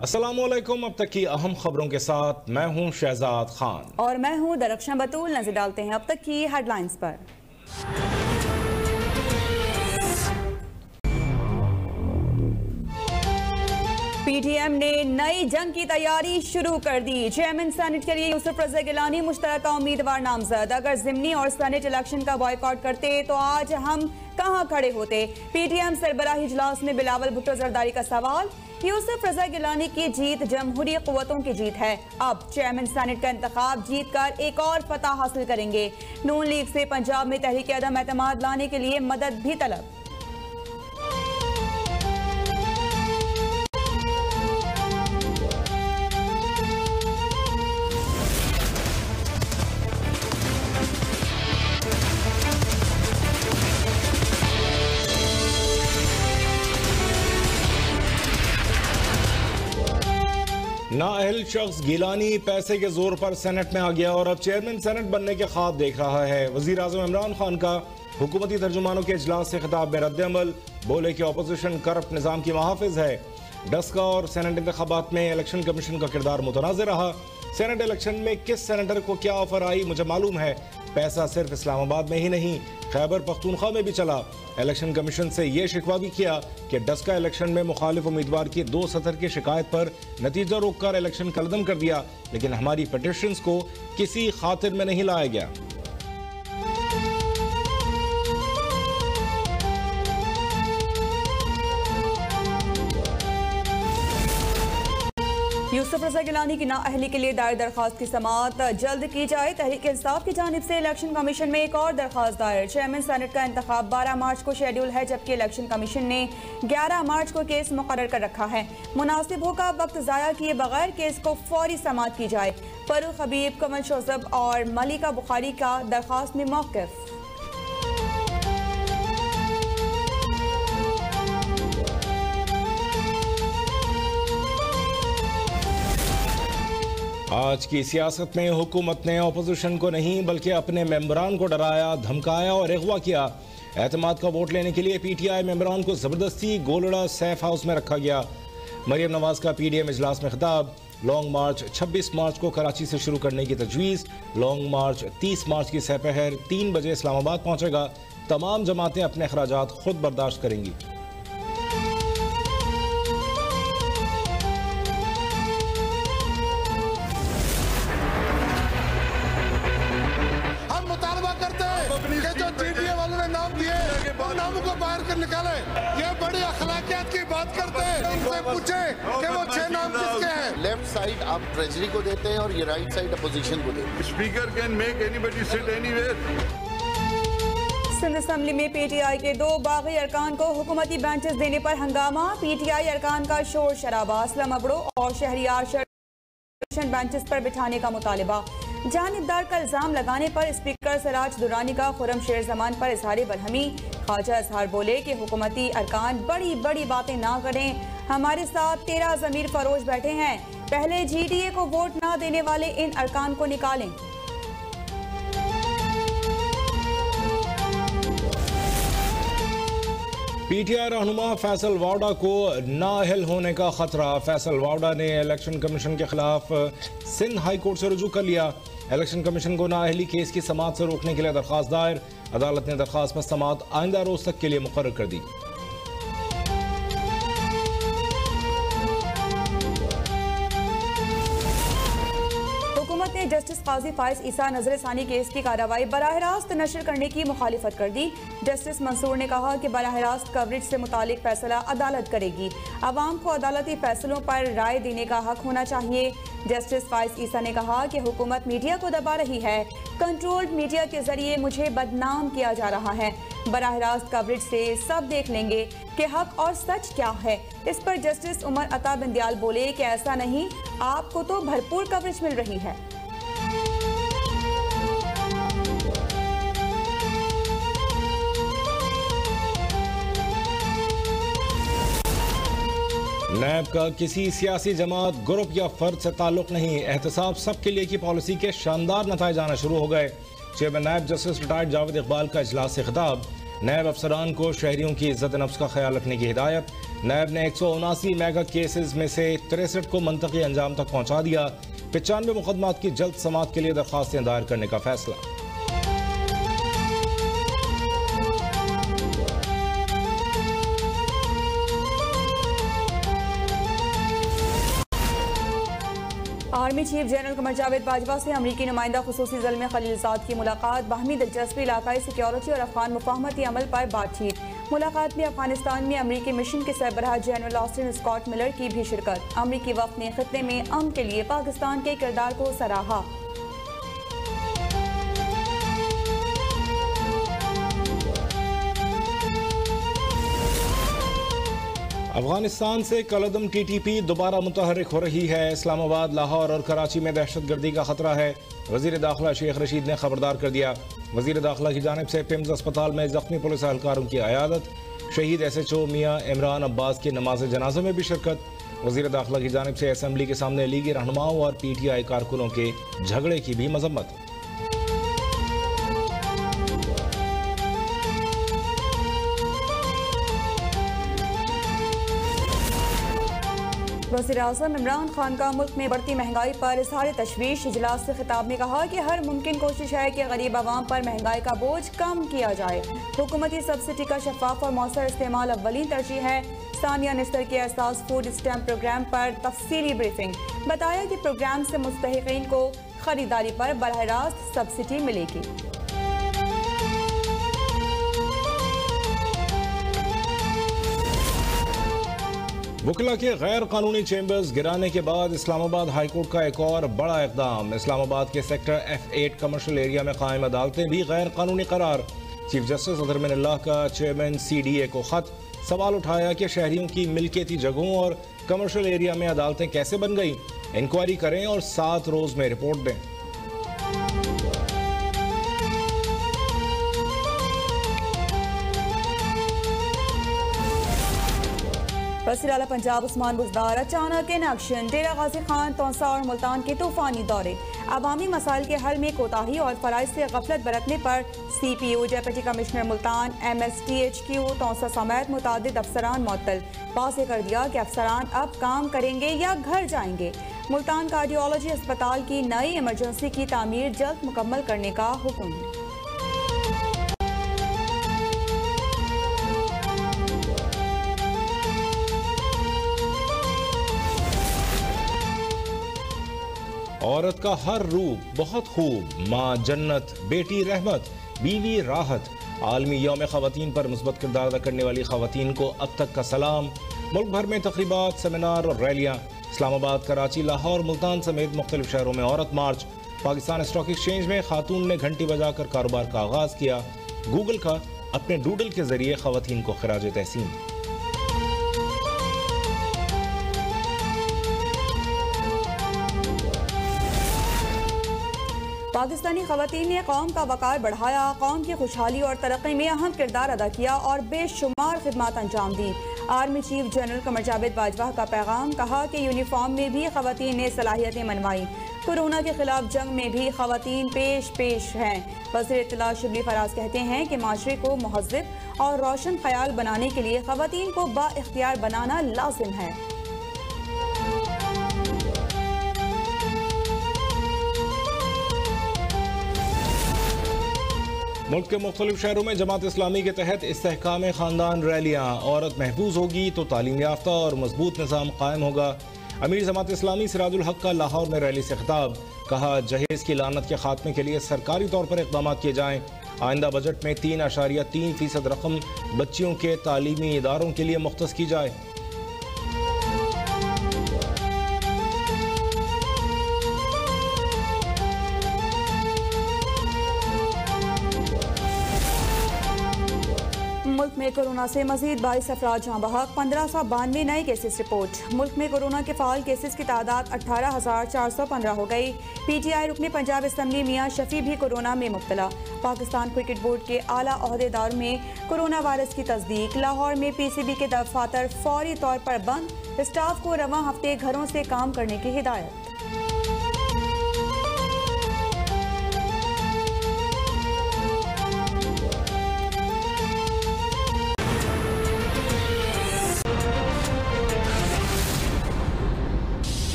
अस्सलामुअलैकुम। अब तक की अहम खबरों के साथ मैं हूं शहजाद खान और मैं हूं दरख्शां बतूल। नजर डालते हैं अब तक की हेडलाइंस पर। पीटीएम ने नई जंग की तैयारी शुरू कर दी। चेयरमैन सेनेट के लिए यूसुफ रज़ा गिलानी मुश्तरका उम्मीदवार नामजद। अगर ज़िमनी और सेनेट इलेक्शन का बॉयकॉट करते तो आज हम कहां खड़े होते। पीटीएम सरबराही इजलास में बिलावल भुट्टो जरदारी का सवाल। यूसुफ रज़ा गिलानी की जीत जमहूरी क़ुव्वतों की जीत है। अब चेयरमैन सेनेट का इंतखाब जीत कर एक और फतह हासिल करेंगे। नून लीग से पंजाब में तहरीक अदम एतमाद लाने के लिए मदद भी तलब। नाअहल शख्स गिलानी पैसे के जोर पर सेनेट में आ गया और अब चेयरमैन सेनेट बनने के ख्वाब देख रहा है। वजीर आज़म इमरान खान का हुकूमती तर्जुमानों के इजलास से खिताब में रद्द-ए-अमल। बोले कि अपोजिशन करप्ट निज़ाम की महाफिज है। डस्का और सेनेट इंतखाबात में इलेक्शन कमीशन का किरदार मुतनाज़िर रहा। सेनेट इलेक्शन में किस सेनेटर को क्या ऑफर आई मुझे मालूम है। पैसा सिर्फ इस्लामाबाद में ही नहीं खैबर पख्तूनख्वा में भी चला। इलेक्शन कमीशन से यह शिकवा भी किया कि डस्का इलेक्शन में मुखालिफ उम्मीदवार की 2 सतर की शिकायत पर नतीजा रोककर इलेक्शन कलदम कर दिया, लेकिन हमारी पिटिशंस को किसी खातिर में नहीं लाया गया। यूसुफ रज़ा गिलानी की नाअहली के लिए दायर दरख्वास्त की समाअत जल्द की जाए। तहरीक इंसाफ की जानिब से इलेक्शन कमीशन में एक और दरख्वास्त दायर। चेयरमैन सेनेट का इंतखाब 12 मार्च को शेड्यूल है, जबकि इलेक्शन कमीशन ने 11 मार्च को केस मुकर्रर कर रखा है। मुनासिब होगा वक्त ज़ाया किए बगैर केस को फौरी समाअत की जाए। फरूख हबीब, कमल शोजब और मलिका बुखारी का दरख्वास्त में मौक़िफ़। आज की सियासत में हुकूमत ने अपोजिशन को नहीं बल्कि अपने मेंबरान को डराया, धमकाया और अगवा किया। एतमाद का वोट लेने के लिए पीटीआई मेंबरान को जबरदस्ती गोलड़ा सैफ हाउस में रखा गया। मरियम नवाज का पीडीएम इजलास में खिताब। लॉन्ग मार्च 26 मार्च को कराची से शुरू करने की तजवीज़। लॉन्ग मार्च 30 मार्च की सपहर 3 बजे इस्लामाबाद पहुंचेगा। तमाम जमातें अपने अखराजात खुद बर्दाश्त करेंगी। नामों को बाहर कर निकाले। ये बड़ी अखलाकियत की बात करते हैं। उनसे पूछे कि वो 6 नाम किसके हैं। लेफ्ट साइड आप ट्रेजरी को देते हैं और ये राइट साइड अपोजिशन को देते हैं। Speaker can make anybody sit anywhere. Sindh assembly में पीटीआई के 2 बागी अरकान को हुकूमती बेंचेस देने पर हंगामा। पीटीआई अरकान का शोर शराबा। असलम अबड़ो और शहरियार बेंचेस पर बिठाने का मुतालिबा। जानिबदार का इल्जाम लगाने पर स्पीकर सिराज दुरानी का खुर्रम शेर जमान पर इजहार बरहमी। ख्वाजा अजहर बोले कि हुकूमती अरकान बड़ी बड़ी बातें ना करें। हमारे साथ 13 ज़मीर फरोश बैठे हैं। पहले जीडीए को वोट ना देने वाले इन अरकान को निकालें। पीटीआई रहनुमा फैसल वाडा को नाअहल होने का खतरा। फैसल वाडा ने इलेक्शन कमीशन के खिलाफ सिंध हाई कोर्ट से रुजू कर लिया। इलेक्शन कमीशन को नाअहली केस की समाअत से रोकने के लिए दरख्वास्त दायर। अदालत ने दरख्वास्त पर समाअत आइंदा रोज तक के लिए मुकर्रर कर दी। हुकूमत ने जस्टिस काजी फाइज ईसा नजरसानी केस की कार्रवाई बराह रास्त नशर करने की मुखालिफत कर दी। जस्टिस मंसूर ने कहा कि बराह रास्त कवरेज से मुतालिक फैसला अदालत करेगी। अवाम को अदालती फैसलों पर राय देने का हक होना चाहिए। जस्टिस फाइज ईसा ने कहा कि हुकूमत मीडिया को दबा रही है। कंट्रोल्ड मीडिया के जरिए मुझे बदनाम किया जा रहा है। बराह रास्त कवरेज से सब देख लेंगे कि हक और सच क्या है। इस पर जस्टिस उमर अता बिंदयाल बोले कि ऐसा नहीं, आपको तो भरपूर कवरेज मिल रही है। नैब का किसी सियासी जमात, ग्रुप या फर्द से ताल्लुक नहीं। एहतसाब सबके लिए की पॉलिसी के शानदार नताइज आना शुरू हो गए। Chairman NAB justice retired Javed Iqbal का इजलास से खिताब। नैब अफसरान को शहरियों की इज्जत नफ्स का ख्याल रखने की हिदायत। नैब ने 179 मेगा केसेस में से 63 को मंतकी अंजाम तक पहुंचा दिया। 95 मुकदमात की जल्द समाअत के लिए दरख्वास्तें दायर करने का फैसला। Army chief general Qamar Javed Bajwa से अमरीकी नुमाइंदा खुसूसी ज़ल्मे खलीलजाद की मुलाकात। बाहमी दिलचस्पी, इलाकाई सिक्योरिटी और अफगान मुफाहमती अमल पर बातचीत। मुलाकात में अफगानिस्तान में अमरीकी मिशन के सरबराह जनरल ऑस्टिन स्कॉट मिलर की भी शिरकत। अमरीकी वफ़द ने खित्ते में अमन के लिए पाकिस्तान के किरदार को सराहा। अफगानिस्तान से कलअदम TTP दोबारा मुतहर्रिक हो रही है। इस्लामाबाद, लाहौर और कराची में दहशतगर्दी का खतरा है। वजीर दाखिला शेख रशीद ने खबरदार कर दिया। वजीर दाखिला की जानिब से पिम्स अस्पताल में जख्मी पुलिस एहलकारों की अयादत। शहीद SHO मियाँ इमरान अब्बास की नमाज जनाजे में भी शिरकत। वजीर दाखिला की जानिब से असम्बली के सामने लीगी रहनुमाओं और PTI कारकुनों के झगड़े की भी मजम्मत। वज़ीर-ए-आज़म इमरान खान का मुल्क में बढ़ती महंगाई पर इज़हार तशवीश। इजलास से खिताब में कहा कि हर मुमकिन कोशिश है कि गरीब आवाम पर महंगाई का बोझ कम किया जाए। हुकूमती सब्सिडी का शफाफ और मौसर इस्तेमाल अव्वलीन तरजीह है। सानिया निस्तर के एहसास फूड स्टैम्प प्रोग्राम पर तफसीली ब्रीफिंग। बताया कि प्रोग्राम से मुस्तहिकीन को खरीदारी पर बराह रास्त सब्सिडी मिलेगी। वकला के गैर कानूनी चैम्बर्स गिराने के बाद इस्लामाबाद हाईकोर्ट का एक और बड़ा इकदाम। इस्लामाबाद के सेक्टर F8 कमर्शियल एरिया में कायम अदालतें भी गैर कानूनी करार। चीफ जस्टिस अदर मिनल्लाह का चेयरमैन CDA को खत। सवाल उठाया कि शहरियों की मिल्कियती जगहों और कमर्शियल एरिया में अदालतें कैसे बन गई। इंक्वायरी करें और 7 रोज में रिपोर्ट दें। वज़ीर आला पंजाब उस्मान बुज़दार अचानक इन एक्शन। डेरा गाजी खान, तौसा और मुल्तान के तूफानी दौरे। अवामी मसाइल के हल में कोताही और फराइज से गफलत बरतने पर CPU, deputy commissioner Multan, MSTHQ, Taunsa समेत मुतादिद अफसरान मुअत्तल। वाज़ेह कर दिया कि अफसरान अब काम करेंगे या घर जाएंगे। मुल्तान कार्डियोलॉजी अस्पताल की नई इमरजेंसी की तामीर जल्द मुकम्मल करने का हुक्म। औरत का हर रूप बहुत खूब। माँ जन्नत, बेटी रहमत, बीवी राहत। आलमी यौम ख़वातीन पर मुस्बत किरदार अदा करने वाली ख़वातीन को अब तक का सलाम। मुल्क भर में तकरीबात, सेमिनार और रैलियाँ। इस्लामाबाद, कराची, लाहौर, मुल्तान समेत मुख्तलिफ शहरों में औरत मार्च। पाकिस्तान स्टॉक एक्सचेंज में खातून ने घंटी बजाकर कारोबार का आगाज़ किया। गूगल का अपने डूडल के जरिए ख़वातीन को खिराज तहसीन। पाकिस्तानी ख़वातीन ने कौम का वक़ार बढ़ाया, कौम की खुशहाली और तरक्की में अहम किरदार अदा किया और बेशुमार खिदमत अंजाम दी। Army chief general Qamar Javed Bajwa का पैगाम। कहा कि यूनिफॉर्म में भी ख़वातीन ने सलाहियतें मनवाई। कोरोना के खिलाफ जंग में भी ख़वातीन पेश हैं। वज़ीर इत्तला शिबली फराज कहते हैं कि माशरे को महज़्ज़ब और रोशन ख्याल बनाने के लिए ख़वातीन को बाइख्तियार बनाना लाजिम है। मुल्क के मुख्तलिफ शहरों में जमात इस्लामी के तहत इस्तेहकाम ख़ानदान रैलियाँ। औरत महफूज होगी तो तालीम याफ्ता और मजबूत निज़ाम कायम होगा। अमीर जमात इस्लामी सिराजुल हक का लाहौर में रैली से खिताब। कहा, जहेज़ की लानत के खात्मे के लिए सरकारी तौर पर इक़दाम किए जाएँ। आइंदा बजट में 3.3% रकम बच्चियों के तालीमी इदारों के लिए मुख्तस की जाए। मुल्क में कोरोना से मजीद 22 अफराद जहाँ बहक। 1592 नए केसेस रिपोर्ट। मुल्क में कोरोना के फाल केसेस की तादाद 18,415 हो गई। PTI रुकने पंजाब असम्बली मियाँ शफी भी कोरोना में मुब्तला। पाकिस्तान क्रिकेट बोर्ड के आला ओहदेदार में कोरोना वायरस की तस्दीक। लाहौर में PCB के दफातर फौरी तौर पर बंद। स्टाफ को रवां हफ्ते घरों से काम करने की हिदायत।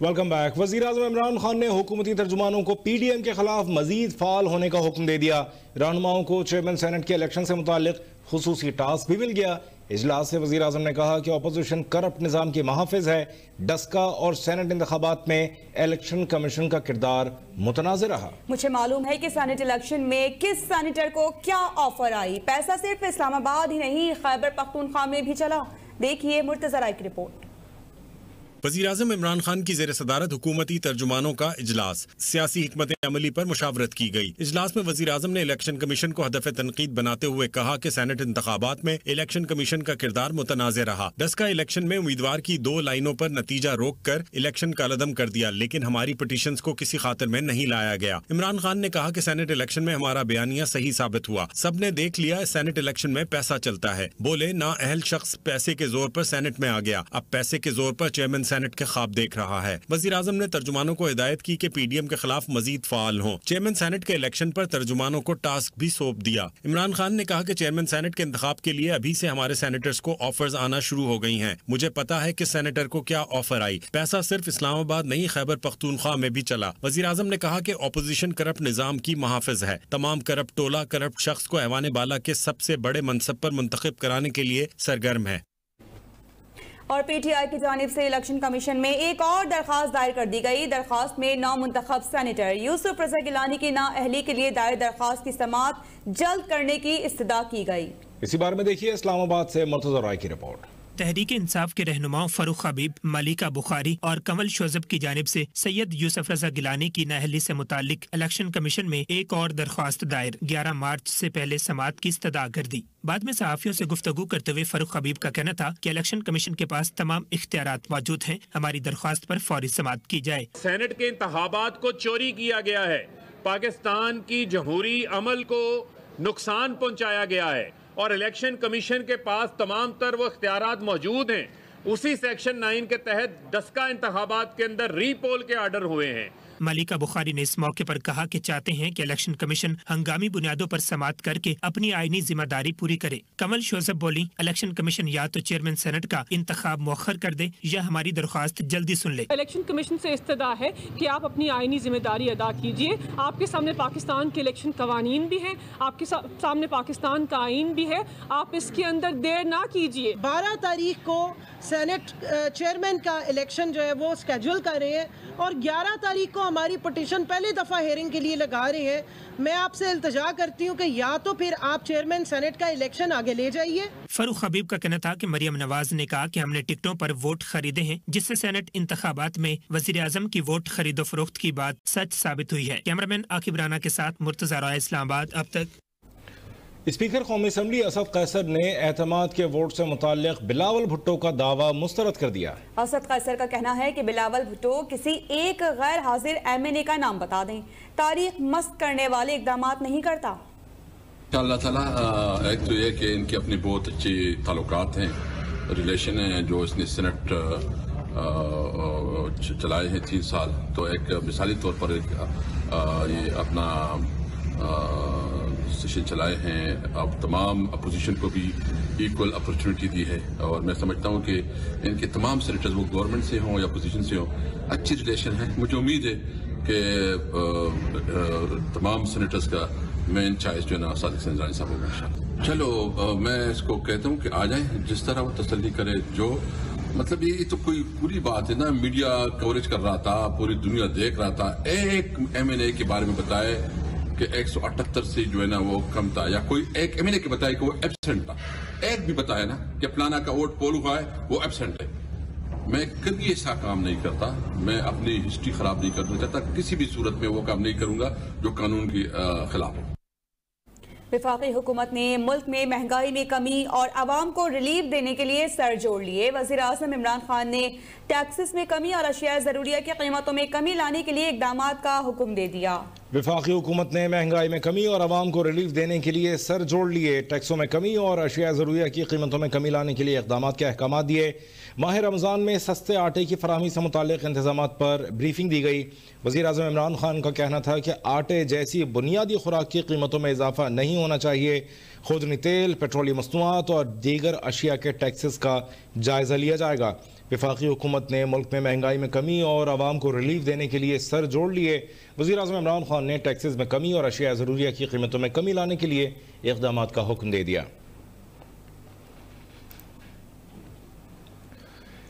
Welcome back. वज़ीर आज़म इमरान खान ने हुकूमती तर्जुमानों को PDM के खिलाफ मजीद फाल होने का हुक्म दे दिया। रहनुमाओं को चेयरमैन सेनेट के इलेक्शन से मुतालिक खुसूसी टास्क भी मिल गया। इजलास से वज़ीर आज़म ने कहा कि अपोजिशन करप्ट निज़ाम की महाफिज है। डस्का और सेनेट इंतखाबात में इलेक्शन कमीशन का किरदार मुतनाज़िर रहा। मुझे मालूम है कि सेनेट इलेक्शन में किस सेनेटर को क्या ऑफर आई। पैसा सिर्फ इस्लामाबाद ही नहीं, खैबर पख्तूनख्वा में भी चला। देखिए मुर्तज़ा राय की रिपोर्ट। वज़ीर आज़म इमरान खान की ज़ेर सदारत हुकूमती तर्जुमानों का इजलास, सियासी हिकमत अमली पर मुशावरत की गई। इजलास में वज़ीर आज़म ने इलेक्शन कमीशन को हदफ तनकीद बनाते हुए कहा कि सेनेट इंतखाबात में इलेक्शन कमीशन का किरदार मुतनाज़िर रहा। डस्का इलेक्शन में उम्मीदवार की 2 लाइनों पर नतीजा रोक कर इलेक्शन कालअदम कर दिया, लेकिन हमारी पिटीशंस को किसी खातिर में नहीं लाया गया। इमरान खान ने कहा कि सेनेट इलेक्शन में हमारा बयानिया सही साबित हुआ। सबने देख लिया सेनेट इलेक्शन में पैसा चलता है। बोले ना अहल शख्स पैसे के जोर पर सेनेट में आ गया, अब पैसे के जोर पर चेयरमैन सेनेट के ख्वाब देख रहा है। वज़ीर आज़म ने तर्जुमानों को हिदायत की कि PDM के खिलाफ मजीद फाल हों। चेयरमैन सेनेट के इलेक्शन पर तर्जुमानों को टास्क भी सौंप दिया। इमरान खान ने कहा कि चेयरमैन सेनेट के इंतखाब के लिए अभी से हमारे सेनेटर्स को ऑफर्स आना शुरू हो गई हैं। मुझे पता है कि सेनेटर को क्या ऑफर आई। पैसा सिर्फ इस्लामाबाद नहीं, खैबर पख्तूनख्वा में भी चला। वज़ीर आज़म ने कहा कि अपोजिशन करप्ट निज़ाम की महाफिज है। तमाम करप्ट टोला करप्ट शख्स को ऐवान बाला के सबसे बड़े मनसब पर मुंतखब कराने के लिए सरगर्म है। और PTI की जानिब से इलेक्शन कमीशन में एक और दरख्वास्त दायर कर दी गई। दरख्वास्त में नामुंतखब सेनेटर यूसुफ रज़ा गिलानी की नाअहली के लिए दायर दरख्वास्त की समाअत जल्द करने की इस्तदा की गई। इसी बारे में देखिए इस्लामाबाद से मुर्तज़ा राय की रिपोर्ट। तहरीक इंसाफ के रहनुमाओं फरूख हबीब, मलिका बुखारी और कमल शोजब की जानिब से सैयद यूसुफ रज़ा गिलानी की नाअहली से मुतालिक इलेक्शन कमीशन में एक और दरख्वास्त दायर 11 मार्च से पहले समाअत की इस्तदा कर दी। बाद में सहाफियों से गुफ्तगू करते हुए फरूख हबीब का कहना था कि इलेक्शन कमीशन के पास तमाम इख्तियारात मौजूद हैं, हमारी दरख्वास्त पर फौरी समाअत की जाए। सेनेट के इंतखाबात को चोरी किया गया है, पाकिस्तान की जमहूरी अमल को नुकसान पहुंचाया गया है और इलेक्शन कमीशन के पास तमाम तर वो इख्तियारात मौजूद हैं। उसी सेक्शन 9 के तहत डस्का इंतखाबात के अंदर रीपोल के आर्डर हुए हैं। मलिका बुखारी ने इस मौके पर कहा कि चाहते हैं कि इलेक्शन कमीशन हंगामी बुनियादों पर समाअत करके अपनी आईनी जिम्मेदारी पूरी करे। कमल शोजब बोली, इलेक्शन कमीशन या तो चेयरमैन सेनेट का इंतखाब मौखर कर दे या हमारी दरख्वास्त जल्दी सुन ले। इलेक्शन कमीशन से इस्तदा है कि आप अपनी आईनी जिम्मेदारी अदा कीजिए। आपके सामने पाकिस्तान के इलेक्शन कवानीन भी हैं, आपके सामने पाकिस्तान का आइन भी है, आप इसके अंदर देर ना कीजिए। 12 तारीख को सेनेट चेयरमैन का इलेक्शन जो है वो स्केड्यूल कर रहे हैं और 11 तारीख को हमारी पिटीशन पहली दफ़ा हेयरिंग के लिए लगा रहे हैं। मैं आपसे इल्तजा करती हूँ कि या तो फिर आप चेयरमैन सेनेट का इलेक्शन आगे ले जाइए। फरूख हबीब का कहना था कि मरियम नवाज ने कहा कि हमने टिकटों पर वोट खरीदे हैं, जिससे सेनेट इंतखाबात में वजीर आजम की वोट खरीदो फरोख्त की बात सच साबित हुई है। कैमरामैन आकिब राना के साथ मुर्तज़ा राय, इस्लामाबाद। अब तक स्पीकर कौमी असम्बली असद कैसर ने एतमाद के वोट से मुताल्लिक बिलावल भुट्टो का दावा मुस्तरद कर दिया। असद कैसर का कहना है कि बिलावल भुट्टो किसी एक गैर हाजिर MNA का नाम बता दें, तारीख मस्त करने वाले इकदाम नहीं करता। अल्लाह ताला, एक तो ये कि इनकी अपनी बहुत अच्छी ताल्लुकात हैं, रिलेशन हैं, जो इसने सेनेट चलाए हैं 3 साल, तो एक मिसाली तौर पर ये अपना सेशन चलाए हैं। अब तमाम अपोजिशन को भी इक्वल अपॉर्चुनिटी दी है और मैं समझता हूँ कि इनके तमाम सेनेटर्स, वो गवर्नमेंट से हों या अपोजिशन से हों, अच्छी रिलेशन है। मुझे उम्मीद है कि तमाम सेनेटर्स का मेन चॉइस जो है ना सादिक संजरानी साहब होगा। चलो मैं इसको कहता हूँ कि आ जाए, जिस तरह वो तसल्ली करे, जो मतलब ये तो कोई पूरी बात है ना, मीडिया कवरेज कर रहा था, पूरी दुनिया देख रहा था, एक MNA के बारे में बताए कि 178 से जो है ना वो कम था, या कोई एक MNA के बताया कि वो एब्सेंट था, एक भी बताया ना कि फलाना का वोट पोल हुआ है, वो एब्सेंट है। मैं कभी ऐसा काम नहीं करता, मैं अपनी हिस्ट्री खराब नहीं करना चाहता, किसी भी सूरत में वो काम नहीं करूंगा जो कानून के खिलाफ हो। वफाकी हुकूमत ने मुल्क में महंगाई में कमी और आवाम को रिलीफ देने के लिए सर जोड़ लिए। वज़ीर आज़म इमरान खान ने टैक्सेस में कमी और अशिया ज़रूरिया की कीमतों में कमी लाने के लिए इक़दाम का हुक्म दे दिया। वफाकी हुकूमत ने महंगाई में कमी और आवाम को रिलीफ देने के लिए सर जोड़ लिए। टैक्सों में कमी और अशिया ज़रूरिया की कीमतों में कमी लाने के लिए इक़दाम के अहकाम दिए। माह रमज़ान में सस्ते आटे की फराहमी से मुताल्लिक़ इंतज़ामात पर ब्रीफिंग दी गई। वज़ीर आज़म इमरान खान का कहना था कि आटे जैसी बुनियादी खुराक की कीमतों में इजाफा नहीं होना चाहिए। खुदनी तेल, पेट्रोलियम मसनूआत और दीगर अशिया के टैक्सेस का जायजा लिया जाएगा। वफाकी हुकूमत ने मुल्क में महंगाई में कमी और आवाम को रिलीफ देने के लिए सर जोड़ लिए। वज़ीर आज़म इमरान खान ने टैक्सेस में कमी और अशिया ज़रूरिया की कीमतों में कमी लाने के लिए इक़दामात का हुक्म दे दिया।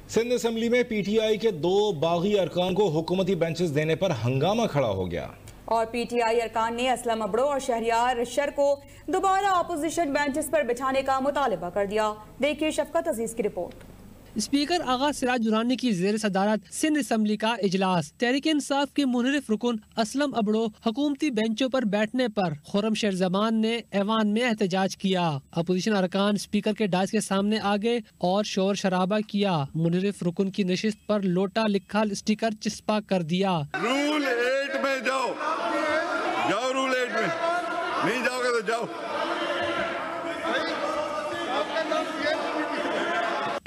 सिंध असम्बली में PTI के 2 बागी अरकान को हुकूमती बेंचेस देने पर हंगामा खड़ा हो गया और PTI अरकान ने असलम अबड़ो और शहरियार शर को दोबारा अपोजिशन बेंचेस पर बिठाने का मुतालबा कर दिया। देखिए शफकत अजीज की रिपोर्ट। स्पीकर आगा सिराज दुरानी की ज़ेर सदारत सिंध असम्बली का इजलास। तहरीक इंसाफ के मुनरिफ रुकन असलम अबड़ो हुकूमती बेंचों पर बैठने पर खुर्रम शेर जमान ने ऐवान में एहतजाज किया। अपोजिशन अरकान स्पीकर के डाइस के सामने आ गए और शोर शराबा किया। मुनरिफ रुकन की नशिस्त पर लोटा लिखा स्टिकर चिस्पा कर दिया। रूल 8 में जाओ, रूल 8 में नहीं जाओगे तो जाओ।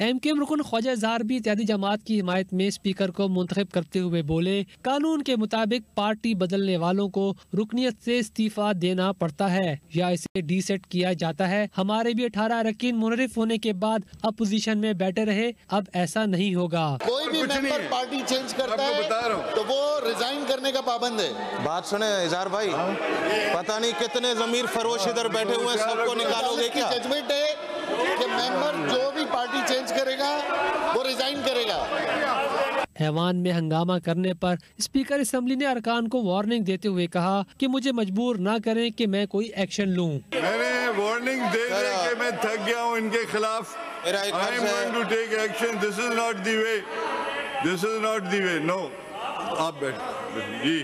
MKM रुकन ख्वाजा ज़ाहर भी इत्यादी जमात की हिमायत में स्पीकर को मुंतखब करते हुए बोले, कानून के मुताबिक पार्टी बदलने वालों को रुकनियत से इस्तीफा देना पड़ता है या इसे डीसेट किया जाता है। हमारे भी 18 अरकान मुनरिफ होने के बाद अपोजिशन में बैठे रहे, अब ऐसा नहीं होगा। कोई भी मेंबर पार्टी चेंज करता है तो वो रिजाइन करने का पाबंद है। बात सुने इजहार भाई, पता नहीं कितने जमीर फरोश इधर बैठे हुए हैं, सबको निकालोगे क्या? जजमेंट है कि मेंबर जो भी पार्टी चेंज करेगा वो रिजाइन करेगा। ऐवान में हंगामा करने पर स्पीकर असम्बली ने अरकान को वार्निंग देते हुए कहा कि मुझे मजबूर न करें कि मैं कोई एक्शन लूं। मैंने वार्निंग दे के मैं थक गया हूं इनके खिलाफ। I am going to take action. This is not the way. This is not the way. No. आप बैठ जी।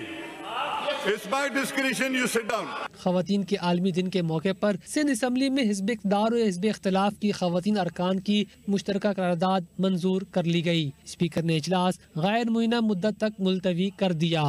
It's my discretion. You sit down. खवातीन के आलमी दिन के मौके पर सिंध असम्बली में हिज़्ब इक़्तिदार और हिज़्ब इख्तिलाफ की खवातीन अरकान की मुश्तरका करारदाद मंजूर कर ली गई। स्पीकर ने इजलास गैर मुइना मुद्दत तक मुलतवी कर दिया।